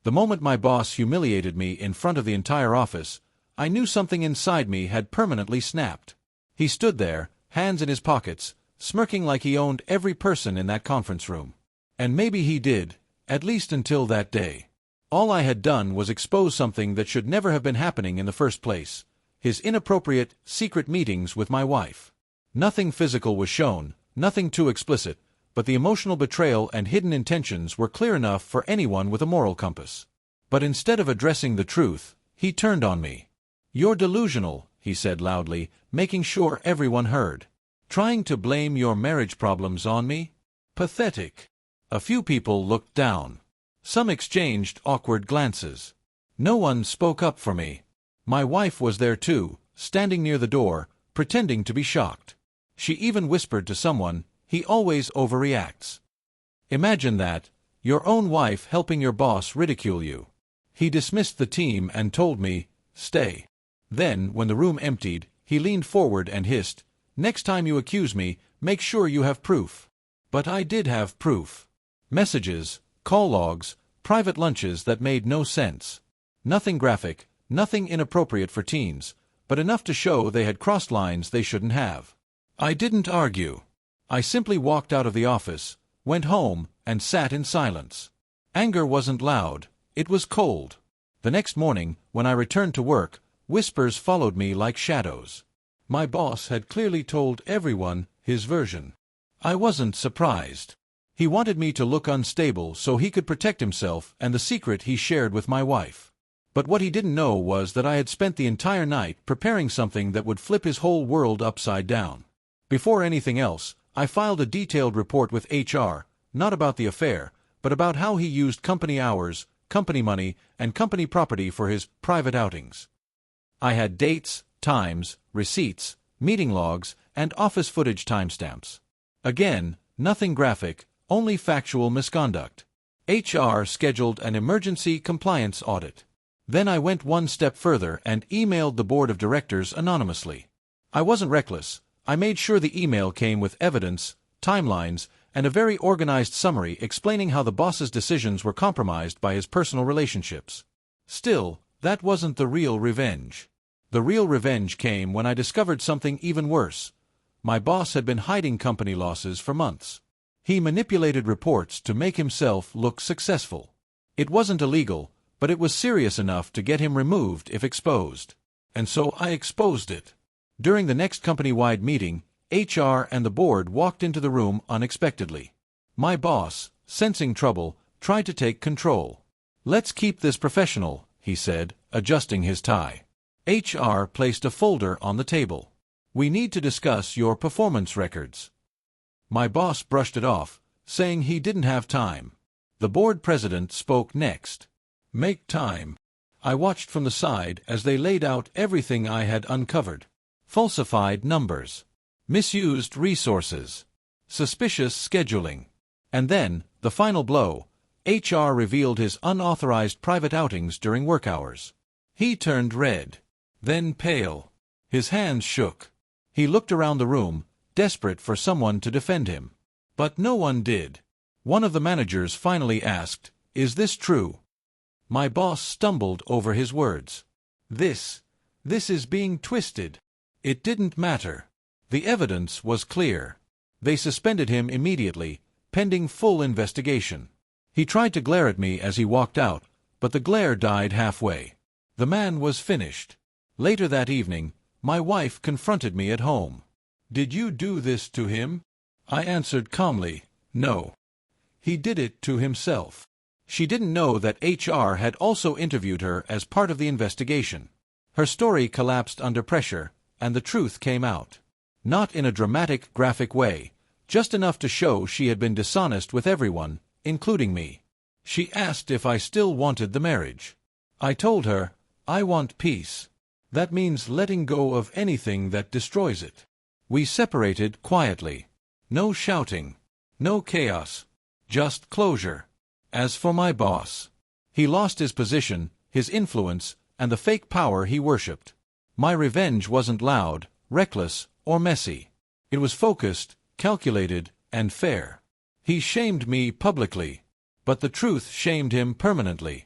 The moment my boss humiliated me in front of the entire office, I knew something inside me had permanently snapped. He stood there, hands in his pockets, smirking like he owned every person in that conference room. And maybe he did, at least until that day. All I had done was expose something that should never have been happening in the first place: his inappropriate, secret meetings with my wife. Nothing physical was shown, nothing too explicit, but the emotional betrayal and hidden intentions were clear enough for anyone with a moral compass. But instead of addressing the truth, he turned on me. "You're delusional," he said loudly, making sure everyone heard. "Trying to blame your marriage problems on me? Pathetic." A few people looked down. Some exchanged awkward glances. No one spoke up for me. My wife was there too, standing near the door, pretending to be shocked. She even whispered to someone, "He always overreacts." Imagine that, your own wife helping your boss ridicule you. He dismissed the team and told me, "Stay." Then, when the room emptied, he leaned forward and hissed, "Next time you accuse me, make sure you have proof." But I did have proof. Messages, call logs, private lunches that made no sense. Nothing graphic, nothing inappropriate for teens, but enough to show they had crossed lines they shouldn't have. I didn't argue. I simply walked out of the office, went home, and sat in silence. Anger wasn't loud, it was cold. The next morning, when I returned to work, whispers followed me like shadows. My boss had clearly told everyone his version. I wasn't surprised. He wanted me to look unstable so he could protect himself and the secret he shared with my wife. But what he didn't know was that I had spent the entire night preparing something that would flip his whole world upside down. Before anything else, I filed a detailed report with HR, not about the affair, but about how he used company hours, company money, and company property for his private outings. I had dates, times, receipts, meeting logs, and office footage timestamps. Again, nothing graphic, only factual misconduct. HR scheduled an emergency compliance audit. Then I went one step further and emailed the board of directors anonymously. I wasn't reckless. I made sure the email came with evidence, timelines, and a very organized summary explaining how the boss's decisions were compromised by his personal relationships. Still, that wasn't the real revenge. The real revenge came when I discovered something even worse. My boss had been hiding company losses for months. He manipulated reports to make himself look successful. It wasn't illegal, but it was serious enough to get him removed if exposed. And so I exposed it. During the next company-wide meeting, HR and the board walked into the room unexpectedly. My boss, sensing trouble, tried to take control. "Let's keep this professional," he said, adjusting his tie. HR placed a folder on the table. "We need to discuss your performance records." My boss brushed it off, saying he didn't have time. The board president spoke next. "Make time." I watched from the side as they laid out everything I had uncovered. Falsified numbers. Misused resources. Suspicious scheduling. And then, the final blow, HR revealed his unauthorized private outings during work hours. He turned red, then pale. His hands shook. He looked around the room, desperate for someone to defend him. But no one did. One of the managers finally asked, "Is this true?" My boss stumbled over his words. This is being twisted." It didn't matter. The evidence was clear. They suspended him immediately, pending full investigation. He tried to glare at me as he walked out, but the glare died halfway. The man was finished. Later that evening, my wife confronted me at home. "Did you do this to him?" I answered calmly, "No. He did it to himself." She didn't know that HR had also interviewed her as part of the investigation. Her story collapsed under pressure, and the truth came out. Not in a dramatic, graphic way, just enough to show she had been dishonest with everyone, including me. She asked if I still wanted the marriage. I told her, "I want peace. That means letting go of anything that destroys it." We separated quietly. No shouting. No chaos. Just closure. As for my boss, he lost his position, his influence, and the fake power he worshipped. My revenge wasn't loud, reckless, or messy. It was focused, calculated, and fair. He shamed me publicly, but the truth shamed him permanently.